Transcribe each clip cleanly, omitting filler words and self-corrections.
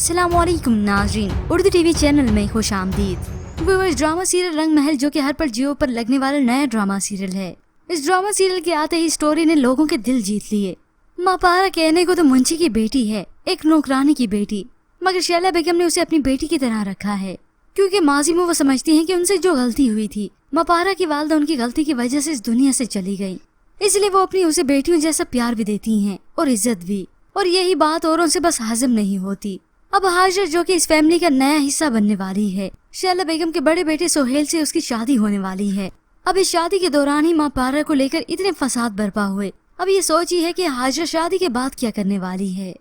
अस्सलाम वालेकुम नाज़रीन, उर्दू टीवी चैनल में खुश आमदीद। व्यूअर्स, ड्रामा सीरियल रंग महल जो कि हर पल जियो पर लगने वाला नया ड्रामा सीरियल है। इस ड्रामा सीरियल के आते ही स्टोरी ने लोगों के दिल जीत लिए। मापारा कहने को तो मुंशी की बेटी है, एक नौकरानी की बेटी, मगर शैला बेगम ने उसे अपनी बेटी की तरह रखा है, क्योंकि माजी में वो समझती हैं कि उनसे जो गलती हुई थी, मापारा की वालदा उनकी गलती की वजह से इस दुनिया से चली गई, इसलिए वो अपनी उसे बेटियों जैसा प्यार भी देती हैं और इज्जत भी। और यही बात औरों से बस हजम नहीं होती। अब हाजिर जो कि इस फैमिली का नया हिस्सा बनने वाली है, शैला बेगम के बड़े बेटे सोहेल से उसकी शादी होने वाली है। अब इस शादी के दौरान ही मापारा को लेकर इतने फसाद बर्पा हुए। अब ये सोच ही है कि हाजिर शादी के बाद क्या करने वाली है।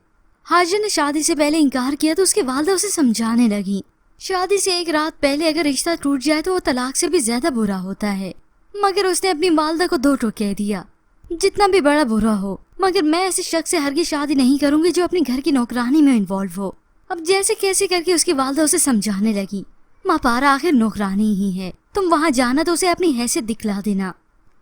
हाजिर ने शादी से पहले इनकार किया तो उसकी वालदा उसे समझाने लगी, शादी से एक रात पहले अगर रिश्ता टूट जाए तो वो तलाक से भी ज्यादा बुरा होता है। मगर उसने अपनी वालदा को दो टोक कह दिया, जितना भी बड़ा बुरा हो, मगर मैं ऐसे शख्स से हरगिज़ शादी नहीं करूंगी जो अपने घर की नौकरानी में इन्वॉल्व हो। अब जैसे कैसे करके उसकी वालदा उसे समझाने लगी, मापारा आखिर नौकरानी ही है, तुम वहाँ जाना तो उसे अपनी हैसियत दिखला देना।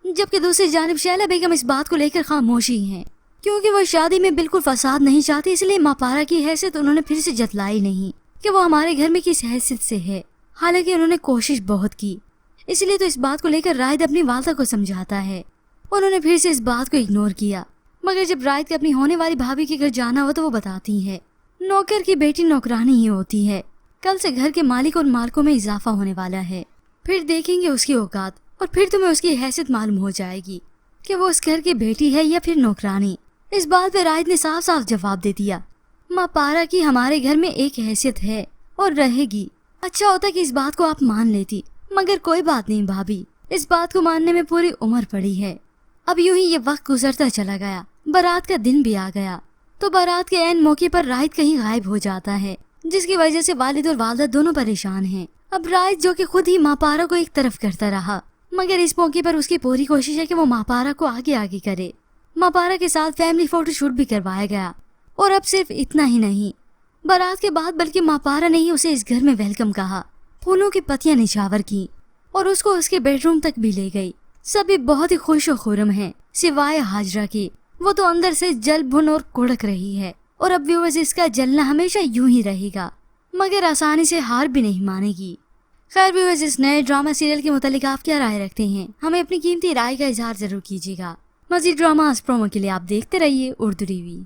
जबकि दूसरी जानिब शैला बेगम इस बात को लेकर खामोशी है, क्योंकि वो शादी में बिल्कुल फसाद नहीं चाहती, इसलिए मापारा की हैसियत उन्होंने फिर से जतलाई नहीं कि वो हमारे घर में किस हैसियत से है। हालांकि उन्होंने कोशिश बहुत की, इसलिए तो इस बात को लेकर रायद अपनी वालदा को समझाता है। उन्होंने फिर से इस बात को इग्नोर किया, मगर जब रायद के अपनी होने वाली भाभी के घर जाना हो तो वो बताती है, नौकर की बेटी नौकरानी ही होती है, कल से घर के मालिक और मालकों में इजाफा होने वाला है, फिर देखेंगे उसकी औकात और फिर तुम्हें उसकी हैसियत मालूम हो जाएगी कि वो उस घर की बेटी है या फिर नौकरानी। इस बात पे रायद ने साफ साफ जवाब दे दिया, मापारा की हमारे घर में एक हैसियत है और रहेगी। अच्छा होता कि इस बात को आप मान लेती, मगर कोई बात नहीं भाभी, इस बात को मानने में पूरी उम्र पड़ी है। अब यूं ही ये वक्त गुजरता चला गया, बारात का दिन भी आ गया, तो बारात के ऐन मौके पर रायद कहीं गायब हो जाता है, जिसकी वजह से वालिद और वालदा दोनों परेशान हैं। अब रायद जो कि खुद ही मापारा को एक तरफ करता रहा, मगर इस मौके पर उसकी पूरी कोशिश है कि वो मापारा को आगे आगे करे। मापारा के साथ फैमिली फोटो शूट भी करवाया गया, और अब सिर्फ इतना ही नहीं, बारात के बाद बल्कि मापारा ने ही उसे इस घर में वेलकम कहा, फूलों की पत्तियां निछावर की और उसको उसके बेडरूम तक भी ले गई। सभी बहुत ही खुश और खुरम हैं, सिवाय हाजरा की, वो तो अंदर से जल भुन और कुड़क रही है। और अब व्यूअर्स, इसका जलना हमेशा यूं ही रहेगा, मगर आसानी से हार भी नहीं मानेगी। खैर व्यूअर्स, इस नए ड्रामा सीरियल के मुतालिक आप क्या राय रखते हैं, हमें अपनी कीमती राय का इजहार जरूर कीजिएगा। मज़ीद ड्रामा प्रोमो के लिए आप देखते रहिए उर्दू टीवी।